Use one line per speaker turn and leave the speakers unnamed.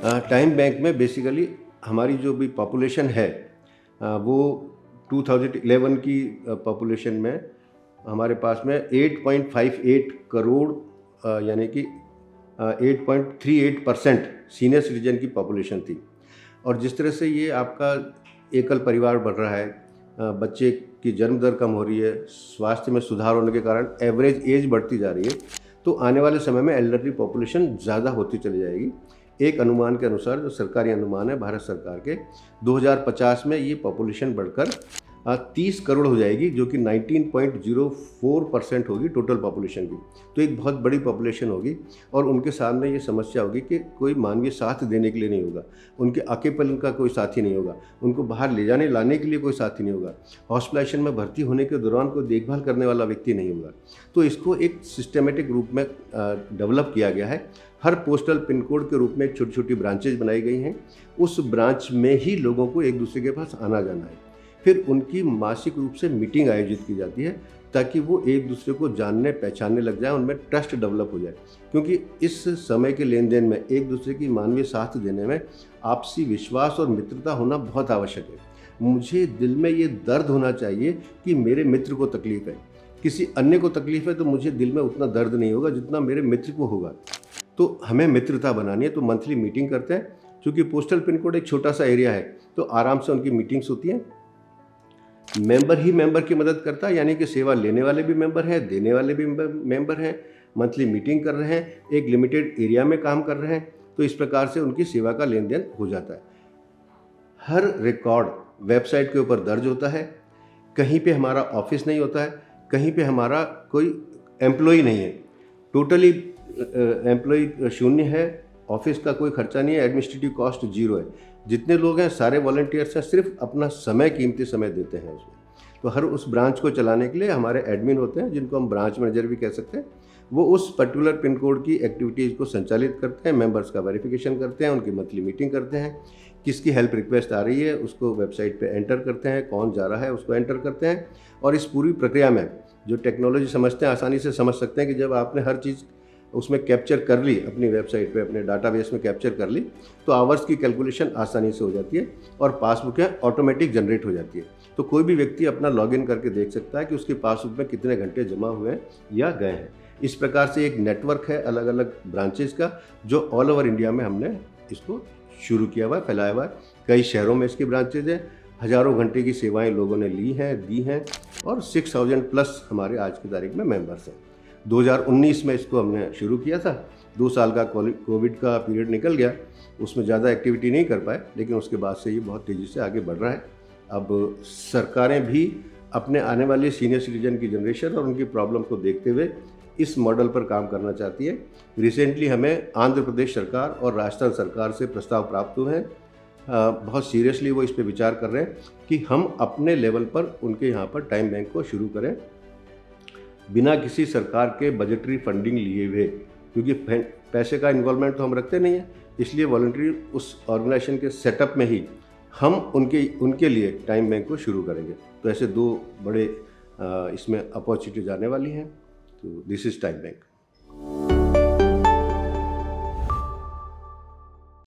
Time bank में basically हमारी जो भी पॉपुलेशन है वो 2011 की पॉपुलेशन में हमारे पास में 8.58 करोड़ यानी कि 8.38% सीनियर सिटीजन की पॉपुलेशन थी। और जिस तरह से ये आपका एकल परिवार बढ़ रहा है, बच्चे की जन्म दर कम हो रही है, स्वास्थ्य में सुधार होने के कारण एवरेज एज बढ़ती जा रही है, तो आने वाले समय में एल्डरली पॉपुलेशन ज़्यादा होती चली जाएगी। एक अनुमान के अनुसार, जो सरकारी अनुमान है भारत सरकार के, 2050 में ये पॉपुलेशन बढ़कर 30 करोड़ हो जाएगी, जो कि 19.04% होगी टोटल पॉपुलेशन की। तो एक बहुत बड़ी पॉपुलेशन होगी और उनके सामने ये समस्या होगी कि कोई मानवीय साथ देने के लिए नहीं होगा, उनके अकेलेपन का कोई साथी नहीं होगा, उनको बाहर ले जाने लाने के लिए कोई साथी नहीं होगा, हॉस्पिटलाइजेशन में भर्ती होने के दौरान कोई देखभाल करने वाला व्यक्ति नहीं होगा। तो इसको एक सिस्टमेटिक रूप में डेवलप किया गया है। हर पोस्टल पिन कोड के रूप में छोटी छोटी ब्रांचेज बनाई गई हैं। उस ब्रांच में ही लोगों को एक दूसरे के पास आना जाना है। फिर उनकी मासिक रूप से मीटिंग आयोजित की जाती है ताकि वो एक दूसरे को जानने पहचानने लग जाए, उनमें ट्रस्ट डेवलप हो जाए। क्योंकि इस समय के लेन देन में एक दूसरे की मानवीय साथ देने में आपसी विश्वास और मित्रता होना बहुत आवश्यक है। मुझे दिल में ये दर्द होना चाहिए कि मेरे मित्र को तकलीफ है, किसी अन्य को तकलीफ है तो मुझे दिल में उतना दर्द नहीं होगा जितना मेरे मित्र को होगा। तो हमें मित्रता बनानी है, तो मंथली मीटिंग करते हैं। क्योंकि पोस्टल पिन कोड एक छोटा सा एरिया है तो आराम से उनकी मीटिंग्स होती हैं। मेंबर ही मेंबर की मदद करता है, यानी कि सेवा लेने वाले भी मेंबर हैं, देने वाले भी मेंबर हैं, मंथली मीटिंग कर रहे हैं, एक लिमिटेड एरिया में काम कर रहे हैं। तो इस प्रकार से उनकी सेवा का लेन देन हो जाता है। हर रिकॉर्ड वेबसाइट के ऊपर दर्ज होता है। कहीं पे हमारा ऑफिस नहीं होता है, कहीं पे हमारा कोई एम्प्लॉय नहीं है, टोटली एम्प्लॉय शून्य है, ऑफिस का कोई खर्चा नहीं है, एडमिनिस्ट्रेटिव कॉस्ट जीरो है। जितने लोग हैं सारे वॉलंटियर्स हैं, सिर्फ अपना समय, कीमती समय देते हैं उसमें। तो हर उस ब्रांच को चलाने के लिए हमारे एडमिन होते हैं, जिनको हम ब्रांच मैनेजर भी कह सकते हैं। वो उस पर्टिकुलर पिन कोड की एक्टिविटीज़ को संचालित करते हैं, मेंबर्स का वेरिफिकेशन करते हैं, उनकी मंथली मीटिंग करते हैं, किसकी हेल्प रिक्वेस्ट आ रही है उसको वेबसाइट पे एंटर करते हैं, कौन जा रहा है उसको एंटर करते हैं। और इस पूरी प्रक्रिया में जो टेक्नोलॉजी समझते हैं आसानी से समझ सकते हैं कि जब आपने हर चीज़ उसमें कैप्चर कर ली, अपनी वेबसाइट पे अपने डाटाबेस में कैप्चर कर ली, तो आवर्स की कैलकुलेशन आसानी से हो जाती है और पासबुकें ऑटोमेटिक जनरेट हो जाती है। तो कोई भी व्यक्ति अपना लॉगिन करके देख सकता है कि उसके पासबुक में कितने घंटे जमा हुए हैं या गए हैं। इस प्रकार से एक नेटवर्क है अलग अलग ब्रांचेज का, जो ऑल ओवर इंडिया में हमने इसको शुरू किया हुआ है, फैलाया हुआ है। कई शहरों में इसकी ब्रांचेज हैं, हज़ारों घंटे की सेवाएँ लोगों ने ली हैं, दी हैं, और 6000 प्लस हमारे आज की तारीख में मेंबर्स हैं। 2019 में इसको हमने शुरू किया था। 2 साल का कोविड का पीरियड निकल गया, उसमें ज़्यादा एक्टिविटी नहीं कर पाए, लेकिन उसके बाद से ये बहुत तेज़ी से आगे बढ़ रहा है। अब सरकारें भी अपने आने वाले सीनियर सिटीजन की जनरेशन और उनकी प्रॉब्लम को देखते हुए इस मॉडल पर काम करना चाहती है। रिसेंटली हमें आंध्र प्रदेश सरकार और राजस्थान सरकार से प्रस्ताव प्राप्त हुए हैं। बहुत सीरियसली वो इस पर विचार कर रहे हैं कि हम अपने लेवल पर उनके यहाँ पर टाइम बैंक को शुरू करें, बिना किसी सरकार के बजटरी फंडिंग लिए हुए। क्योंकि पैसे का इन्वॉल्वमेंट तो हम रखते नहीं हैं, इसलिए वॉलंटरी उस ऑर्गेनाइजेशन के सेटअप में ही हम उनके लिए टाइम बैंक को शुरू करेंगे। तो ऐसे 2 बड़े इसमें अपॉर्चुनिटीज आने वाली हैं। तो दिस इज़ टाइम बैंक।